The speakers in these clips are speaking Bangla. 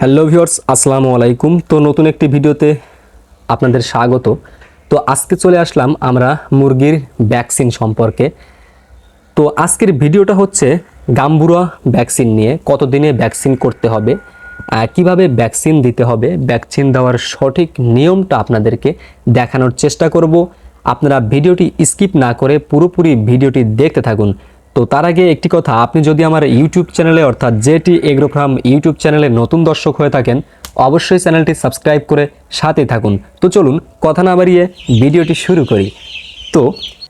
হ্যালো ভিউয়ার্স, আসসালামু আলাইকুম। তো নতুন একটি ভিডিওতে আপনাদের স্বাগত। তো আজকে চলে আসলাম আমরা মুরগির ভ্যাকসিন সম্পর্কে। তো আজকের ভিডিওটা হচ্ছে গাম্বুরা ভ্যাকসিন নিয়ে। কতদিনে ভ্যাকসিন করতে হবে, কিভাবে ভ্যাকসিন দিতে হবে, ভ্যাকসিন দেওয়ার সঠিক নিয়মটা আপনাদেরকে দেখানোর চেষ্টা করব। আপনারা ভিডিওটি স্কিপ না করে পুরোপুরি ভিডিওটি দেখতে থাকুন। তো তার আগে একটি কথা, আপনি যদি আমার ইউটিউব চ্যানেলে অর্থাৎ জেটি এগ্রো ফার্ম ইউটিউব চ্যানেলে নতুন দর্শক হয়ে থাকেন, অবশ্যই চ্যানেলটি সাবস্ক্রাইব করে সাথে থাকুন। তো চলুন কথা না বাড়িয়ে ভিডিওটি শুরু করি। তো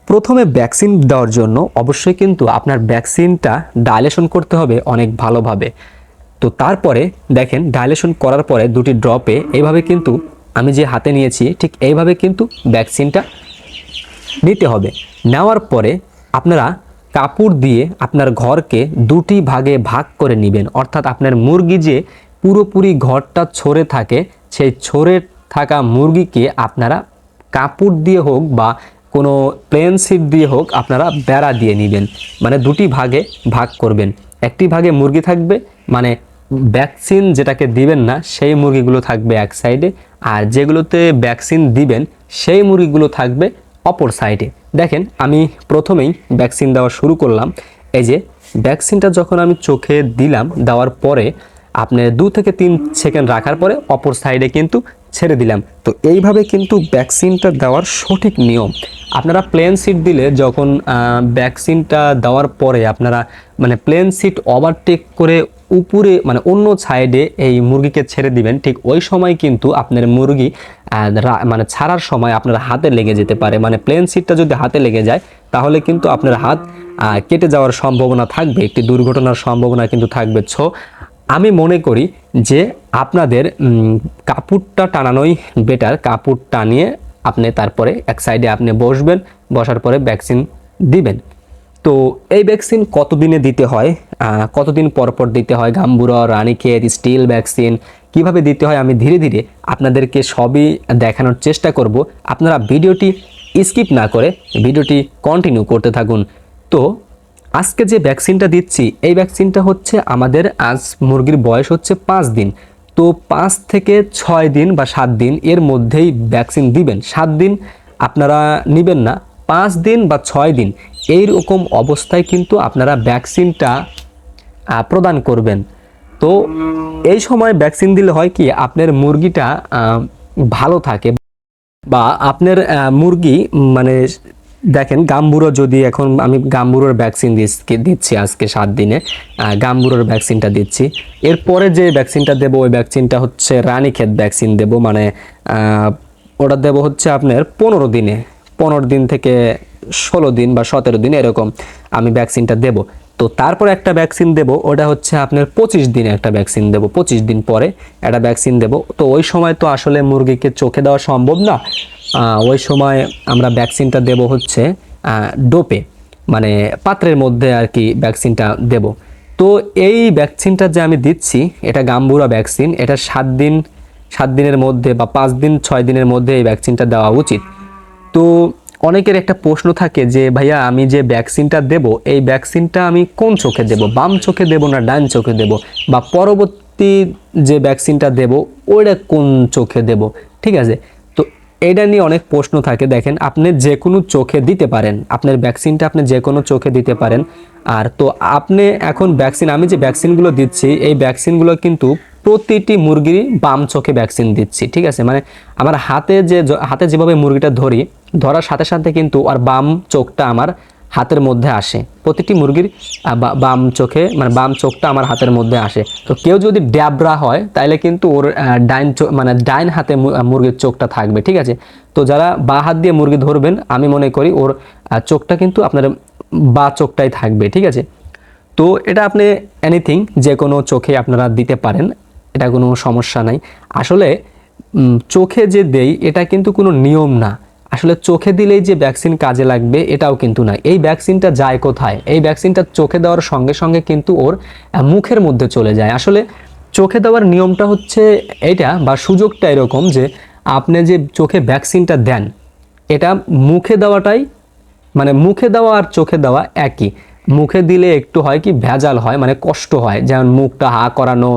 প্রথমে ভ্যাকসিন দেওয়ার জন্য অবশ্যই কিন্তু আপনার ভ্যাকসিনটা ডাইলেশন করতে হবে অনেক ভালোভাবে। তো তারপরে দেখেন, ডাইলেশন করার পরে দুটি ড্রপে এইভাবে কিন্তু আমি যে হাতে নিয়েছি ঠিক এইভাবে কিন্তু ভ্যাকসিনটা নিতে হবে। নেওয়ার পরে আপনারা কাপড় দিয়ে আপনার ঘরকে দুটি ভাগে ভাগ করে নেবেন। অর্থাৎ আপনার মুরগি যে পুরোপুরি ঘরটা ছড়ে থাকে, সেই ছড়ে থাকা মুরগিকে আপনারা কাপড় দিয়ে হোক বা কোনো প্লেন শিট দিয়ে হোক আপনারা বেড়া দিয়ে নেবেন। মানে দুটি ভাগে ভাগ করবেন। একটি ভাগে মুরগি থাকবে, মানে ভ্যাকসিন যেটাকে দিবেন না সেই মুরগিগুলো থাকবে এক সাইডে, আর যেগুলোতে ভ্যাকসিন দিবেন সেই মুরগিগুলো থাকবে অপর সাইডে। দেখেন, আমি প্রথমেই ভ্যাকসিন দেওয়া শুরু করলাম। এই যে ভ্যাকসিনটা যখন আমি চোখে দিলাম, দেওয়ার পরে আপনি 2 থেকে 3 সেকেন্ড রাখার পরে অপর সাইডে কিন্তু ছেড়ে দিলাম। তো এইভাবে কিন্তু ভ্যাকসিনটা দেওয়ার সঠিক নিয়ম। আপনারা প্লেন সিট দিলে যখন ভ্যাকসিনটা দেওয়ার পরে আপনারা মানে প্লেন সিট ওভারটেক করে উপরে মানে অন্য সাইডে এই মুরগিকে ছেড়ে দিবেন, ঠিক ওই সময় কিন্তু আপনার মুরগি মানে ছাড়ার সময় আপনার হাতে লেগে যেতে পারে। মানে প্লেন সিটটা যদি হাতে লেগে যায় তাহলে কিন্তু আপনার হাত কেটে যাওয়ার সম্ভাবনা থাকবে, একটি দুর্ঘটনার সম্ভাবনা কিন্তু থাকবে। সো আমি মনে করি যে আপনাদের কাপড়টা টানানোই বেটার। কাপড় টানিয়ে আপনি তারপরে এক সাইডে আপনি বসবেন, বসার পরে ভ্যাকসিন দিবেন। তো এই ভ্যাকসিন কতদিনে দিতে হয়, কতদিন পর পর দিতে হয়, গাম্বুরা, রানীক্ষেত, স্টিল ভ্যাকসিন কিভাবে দিতে হয়, আমি ধীরে ধীরে আপনাদেরকে সবই দেখানোর চেষ্টা করব। আপনারা ভিডিওটি স্কিপ না করে ভিডিওটি কন্টিনিউ করতে থাকুন। তো আজকে যে ভ্যাকসিনটা দিচ্ছি, এই ভ্যাকসিনটা হচ্ছে আমাদের আজ মুরগির বয়স হচ্ছে 5 দিন। তো 5 থেকে 6 দিন বা 7 দিন এর মধ্যেই ভ্যাকসিন দিবেন। 7 দিন আপনারা নেবেন না, 5 দিন বা 6 দিন এইরকম অবস্থায় কিন্তু আপনারা ভ্যাকসিনটা প্রদান করবেন। তো এই সময় ভ্যাকসিন দিলে হয় কি, আপনার মুরগিটা ভালো থাকে বা আপনার মুরগি মানে দেখেন, গাম্বুরা যদি এখন আমি গাম্বুরার ভ্যাকসিন দিচ্ছি আজকে 7 দিনে গাম্বুরার ভ্যাকসিনটা দিচ্ছি। এরপরে যে ভ্যাকসিনটা দেবো ওই ভ্যাকসিনটা হচ্ছে রানীক্ষেত ভ্যাকসিন দেবো। মানে ওটা দেবো হচ্ছে আপনার 15 দিনে, 15 দিন থেকে 16 দিন বা 17 দিন এরকম আমি ভ্যাকসিনটা দেব। তো তারপরে একটা ভ্যাকসিন দেব, ওটা হচ্ছে আপনার 25 দিনে একটা ভ্যাকসিন দেব, 25 দিন পরে একটা ভ্যাকসিন দেব। তো ওই সময় তো আসলে মুরগিকে চোখে দেওয়া সম্ভব না, ওই সময় আমরা ভ্যাকসিনটা দেব হচ্ছে ডোপে, মানে পাত্রের মধ্যে আর কি ভ্যাকসিনটা দেব। তো এই ভ্যাকসিনটা যে আমি দিচ্ছি এটা গাম্বুরা ভ্যাকসিন, এটা 7 দিনের মধ্যে বা 5 দিন 6 দিনের মধ্যে এই ভ্যাকসিনটা দেওয়া উচিত। তো অনেকের একটা প্রশ্ন থাকে যে ভাইয়া আমি যে ভ্যাকসিনটা দেব এই ভ্যাকসিনটা আমি কোন চোখে দেব, বাম চোখে দেব না ডান চোখে দেব, বা পরবর্তী যে ভ্যাকসিনটা দেব ওইটা কোন চোখে দেব। ঠিক আছে, তো এটা নিয়ে অনেক প্রশ্ন থাকে। দেখেন, আপনি যে কোনো চোখে দিতে পারেন, আপনার ভ্যাকসিনটা আপনি যে কোনো চোখে দিতে পারেন। আর তো আপনি এখন ভ্যাকসিন, আমি যে ভ্যাকসিনগুলো দিচ্ছি এই ভ্যাকসিনগুলো কিন্তু প্রতিটি মুরগির বাম চোখে ভ্যাকসিন দিচ্ছি। ঠিক আছে, মানে আমার হাতে যেভাবে মুরগিটা ধরি, ধরার সাথে সাথে কিন্তু আর বাম চোখটা আমার হাতের মধ্যে আসে। প্রতিটি মুরগির বাম চোখে মানে বাম চোখটা আমার হাতের মধ্যে আসে। তো কেউ যদি ড্যাবরা হয় তাহলে কিন্তু ওর মানে ডাইন হাতে মুরগির চোখটা থাকবে। ঠিক আছে, তো যারা বা হাত দিয়ে মুরগি ধরবেন আমি মনে করি ওর চোখটা কিন্তু আপনার বা চোখটাই থাকবে। ঠিক আছে, তো এটা আপনি এনিথিং যে কোনো চোখে আপনারা দিতে পারেন, এটা কোনো সমস্যা নাই। আসলে চোখে যে দেই এটা কিন্তু কোনো নিয়ম না। আসলে চোখে দিলেই যে ভ্যাকসিন কাজে লাগবে এটাও কিন্তু না। এই ভ্যাকসিনটা যায় কোথায়, এই ভ্যাকসিনটা চোখে দেওয়ার সঙ্গে সঙ্গে কিন্তু ওর মুখের মধ্যে চলে যায়। আসলে চোখে দেওয়ার নিয়মটা হচ্ছে এটা বা সুযোগটা এরকম যে আপনি যে চোখে ভ্যাকসিনটা দেন এটা মুখে দেওয়াটাই, মানে মুখে দেওয়া আর চোখে দেওয়া একই। মুখে দিলে একটু হয় কি ভেজাল হয়, মানে কষ্ট হয়, যেমন মুখটা হা করানো,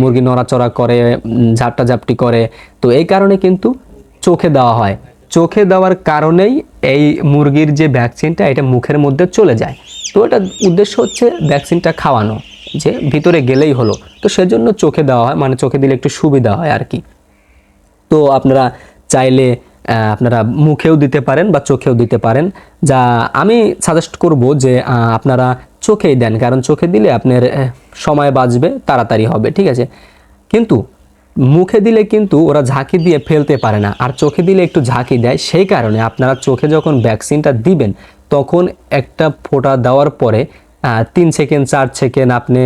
মুরগি নড়াচড়া করে, ঝাপটা ঝাপটি করে। তো এই কারণে কিন্তু চোখে দেওয়া হয়। চোখে দেওয়ার কারণেই এই মুরগির যে ভ্যাকসিনটা এটা মুখের মধ্যে চলে যায়। তো এটা উদ্দেশ্য হচ্ছে ভ্যাকসিনটা খাওয়ানো, যে ভিতরে গেলেই হলো। তো সেজন্য চোখে দেওয়া হয়, মানে চোখে দিলে একটু সুবিধা হয় আর কি। তো আপনারা চাইলে আপনারা মুখেও দিতে পারেন বা চোখেও দিতে পারেন। যা আমি সাজেস্ট করব যে আপনারা চোখেই দেন, কারণ চোখে দিলে আপনার সময় বাঁচবে, তাড়াতাড়ি হবে, ঠিক আছে। কিন্তু মুখে দিলে কিন্তু ওরা ঝাঁকি দিয়ে ফেলতে পারে না, আর চোখে দিলে একটু ঝাঁকি দেয়। সেই কারণে আপনারা চোখে যখন ভ্যাকসিনটা দিবেন তখন একটা ফোঁটা দেওয়ার পরে 3 সেকেন্ড 4 সেকেন্ড আপনি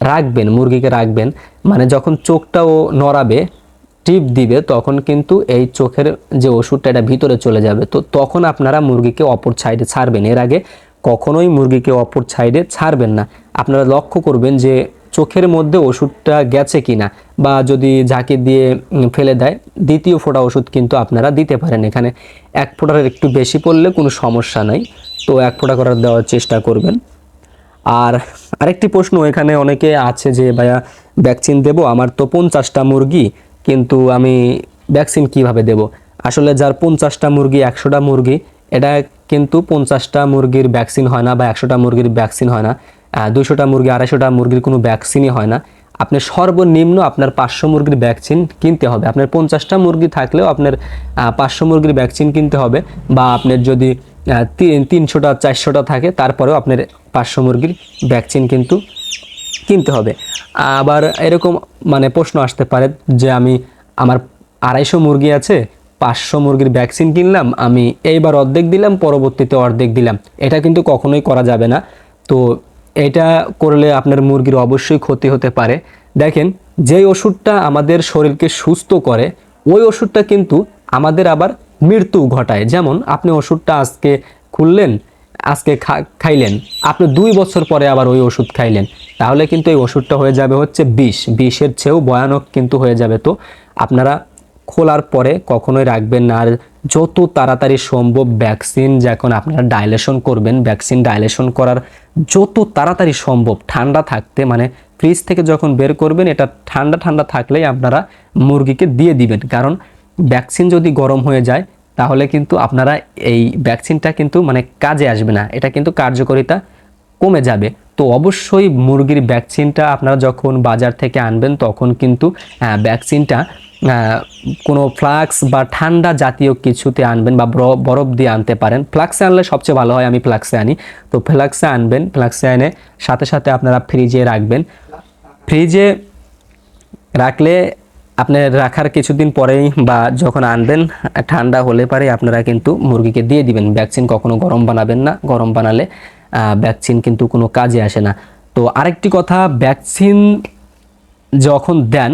রাখবেন, মুরগিকে রাখবেন। মানে যখন চোখটাও নড়াবে, টিপ দিবে, তখন কিন্তু এই চোখের যে ওষুধটা এটা ভিতরে চলে যাবে। তো তখন আপনারা মুরগিকে অপর সাইডে ছাড়বেন। এর আগে কখনোই মুরগিকে অপর সাইডে ছাড়বেন না। আপনারা লক্ষ্য করবেন যে চোখের মধ্যে ওষুধটা গেছে কিনা, বা যদি ঝাঁকি দিয়ে ফেলে দেয়, দ্বিতীয় ফোঁটা ওষুধ কিন্তু আপনারা দিতে পারেন। এখানে 1 ফোঁটার একটু বেশি পড়লে কোনো সমস্যা নাই, তো 1 ফোঁটা করার দেওয়ার চেষ্টা করবেন। আর আরেকটি প্রশ্ন এখানে অনেকে আছে যে ভাইয়া ভ্যাকসিন দেব, আমার তো 50টা মুরগি, কিন্তু আমি ভ্যাকসিন কিভাবে দেব? আসলে যার 50টা মুরগি, 100টা মুরগি, এটা কিন্তু 50টা মুরগির ভ্যাকসিন হয় না, বা 100টা মুরগির ভ্যাকসিন হয় না, 200টা মুরগি, 250টা মুরগির কোনো ভ্যাকসিনই হয় না। আপনি সর্বনিম্ন আপনার 500 মুরগির ভ্যাকসিন কিনতে হবে। আপনার 50টা মুরগি থাকলেও আপনার 500 মুরগির ভ্যাকসিন কিনতে হবে, বা আপনার যদি 300টা 400টা থাকে তারপরেও আপনার 500 মুরগির ভ্যাকসিন কিন্তু কিনতে হবে। আবার এরকম মানে প্রশ্ন আসতে পারে যে আমার 250 মুরগি আছে, 500 মুরগির ভ্যাকসিন কিনলাম, আমি এইবার অর্ধেক দিলাম, পরবর্তীতে অর্ধেক দিলাম। এটা কিন্তু কখনোই করা যাবে না। তো এটা করলে আপনার মুরগির অবশ্যই ক্ষতি হতে পারে। দেখেন, যেই ওষুধটা আমাদের শরীরকে সুস্থ করে, ওই ওষুধটা কিন্তু আমাদের আবার মৃত্যু ঘটায়। যেমন আপনি ওষুধটা আজকে খুললেন, আজকে খাইলেন, আপনি 2 বছর পরে আবার ওই ওষুধ খাইলেন, তাহলে কিন্তু এই ওষুধটা হয়ে যাবে হচ্ছে বিষের চেয়েও ভয়ানক কিন্তু হয়ে যাবে। তো আপনারা খোলার পরে কখনোই রাখবেন না। আর যত তাড়াতাড়ি সম্ভব ভ্যাকসিন যখন আপনারা ডাইলেশন করবেন, ভ্যাকসিন ডাইলেশন করার যত তাড়াতাড়ি সম্ভব ঠান্ডা থাকতে, মানে ফ্রিজ থেকে যখন বের করবেন এটা ঠান্ডা ঠান্ডা থাকলেই আপনারা মুরগিকে দিয়ে দিবেন। কারণ ভ্যাকসিন যদি গরম হয়ে যায় তাহলে কিন্তু আপনারা এই ভ্যাকসিনটা কিন্তু মানে কাজে আসবে না, এটা কিন্তু কার্যকারিতা কমে যাবে। তো অবশ্যই মুরগির ভ্যাকসিনটা আপনারা যখন বাজার থেকে আনবেন তখন কিন্তু ভ্যাকসিনটা কোনো ফ্লাক্স বা ঠান্ডা জাতীয় কিছুতে আনবেন, বা বরফ দিয়ে আনতে পারেন। ফ্লাক্সে আনলে সবচেয়ে ভালো হয়, আমি ফ্লাক্সে আনি। তো ফ্লাক্সে আনবেন, ফ্লাক্সে এনে সাথে সাথে আপনারা ফ্রিজে রাখবেন। ফ্রিজে রাখলে আপনার রাখার কিছুদিন পরেই বা যখন আনবেন ঠান্ডা হলে পারে আপনারা কিন্তু মুরগিকে দিয়ে দিবেন। ভ্যাকসিন কখনো গরম বানাবেন না, গরম বানালে ভ্যাকসিন কিন্তু কোনো কাজে আসে না। তো আরেকটি কথা, ভ্যাকসিন যখন দেন,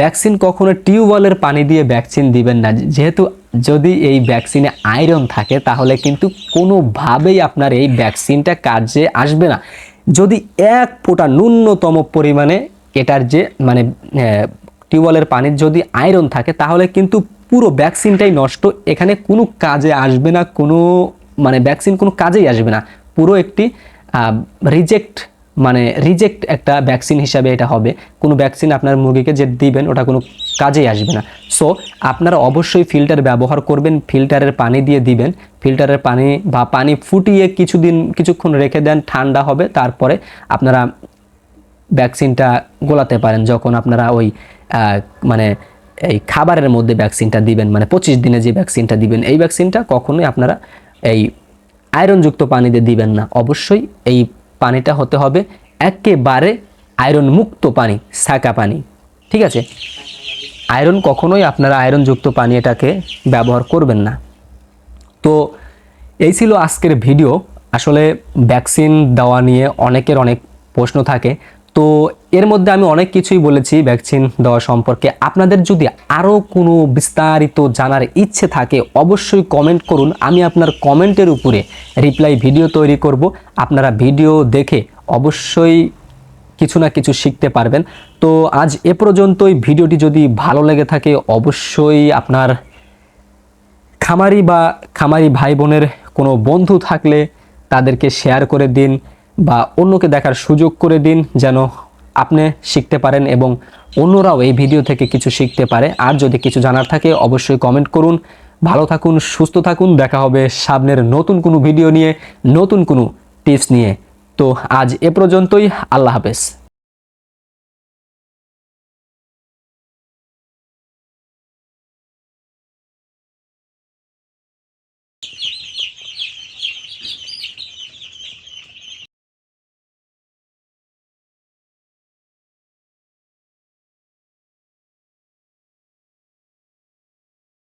ভ্যাকসিন কখনো টিউবওয়েলের পানি দিয়ে ভ্যাকসিন দিবেন না। যেহেতু যদি এই ভ্যাকসিনে আয়রন থাকে তাহলে কিন্তু কোনোভাবেই আপনার এই ভ্যাকসিনটা কাজে আসবে না। যদি 1 ফোঁটা ন্যূনতম পরিমাণে এটার যে মানে টিউবওয়েলের পানির যদি আয়রন থাকে তাহলে কিন্তু পুরো ভ্যাকসিনটাই নষ্ট, এখানে কোনো কাজে আসবে না, কোনো মানে ভ্যাকসিন কোনো কাজেই আসবে না। পুরো একটি রিজেক্ট একটা ভ্যাকসিন হিসাবে এটা হবে। কোনো ভ্যাকসিন আপনার মুরগিকে যে দিবেন ওটা কোনো কাজেই আসবে না। সো আপনারা অবশ্যই ফিল্টার ব্যবহার করবেন, ফিল্টারের পানি দিয়ে দিবেন। ফিল্টারের পানি বা পানি ফুটিয়ে কিছুক্ষণ রেখে দেন, ঠান্ডা হবে, তারপরে আপনারা ভ্যাকসিনটা গোলাতে পারেন। যখন আপনারা ওই মানে এই খাবারের মধ্যে ভ্যাকসিনটা দিবেন, মানে 25 দিনে যে ভ্যাকসিনটা দিবেন, এই ভ্যাকসিনটা কখনোই আপনারা এই আয়রনযুক্ত পানি দিয়ে দিবেন না। অবশ্যই এই পানিটা হতে হবে একেবারে আয়রন মুক্ত পানি, ছাঁকা পানি, ঠিক আছে। আয়রন কখনোই আপনারা আয়রনযুক্ত পানি এটাকে ব্যবহার করবেন না। তো এই ছিল আজকের ভিডিও। আসলে ভ্যাকসিন দেওয়া নিয়ে অনেকের অনেক প্রশ্ন থাকে, তো এর মধ্যে আমি অনেক কিছুই বলেছি ভ্যাকসিন দেওয়া সম্পর্কে। আপনাদের যদি আরও কোনো বিস্তারিত জানার ইচ্ছে থাকে অবশ্যই কমেন্ট করুন, আমি আপনার কমেন্টের উপরে রিপ্লাই ভিডিও তৈরি করব। আপনারা ভিডিও দেখে অবশ্যই কিছু না কিছু শিখতে পারবেন। তো আজ এ পর্যন্তই। ভিডিওটি যদি ভালো লেগে থাকে অবশ্যই আপনার খামারি ভাই বোনের কোনো বন্ধু থাকলে তাদেরকে শেয়ার করে দিন। বা অন্যকে দেখার সুযোগ করে দিন, যেন আপনি শিখতে পারেন এবং অন্যরাও এই ভিডিও থেকে কিছু শিখতে পারে। আর যদি কিছু জানার থাকে অবশ্যই কমেন্ট করুন। ভালো থাকুন, সুস্থ থাকুন, দেখা হবে সামনের নতুন কোনো ভিডিও নিয়ে, নতুন কোনো টিপস নিয়ে। তো আজ এ পর্যন্তই, আল্লাহ হাফেজ।